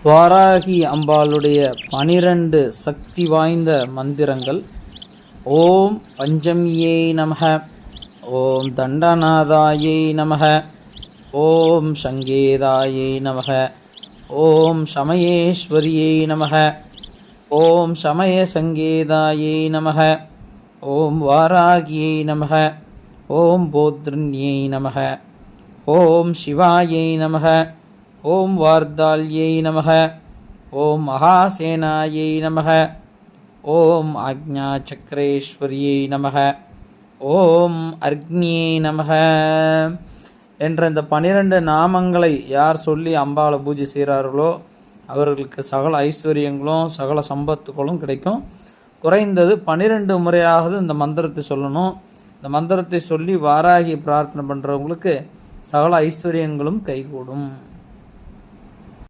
வாராகி அம்பாளுடைய 12 சக்தி வாய்ந்த மந்திரங்கள். ஓம் பஞ்சமியை நமக, ஓம் தண்டநாதாயை நமக, ஓம் சங்கேதாயை நமக, ஓம் சமயேஸ்வரியை நமக, ஓம் சமய சங்கேதாயை நமக, ஓம் வாராகியை நமக, ஓம் போத்ரண்யை நமக, ஓம் சிவாயை நமக, ஓம் வார்தால்யை நமக, ஓம் மகாசேனாயை நமக, ஓம் ஆக்ஞா சக்கரேஸ்வரியை நமக, ஓம் அக்னியை நமக என்ற இந்த 12 நாமங்களை யார் சொல்லி அம்பாளை பூஜை செய்கிறார்களோ அவர்களுக்கு சகல ஐஸ்வர்யங்களும் சகல சம்பத்துகளும் கிடைக்கும். குறைந்தது 12 முறையாவது இந்த மந்திரத்தை சொல்லணும். இந்த மந்திரத்தை சொல்லி வாராகி பிரார்த்தனை பண்ணுறவங்களுக்கு சகல ஐஸ்வர்யங்களும் கைகூடும்.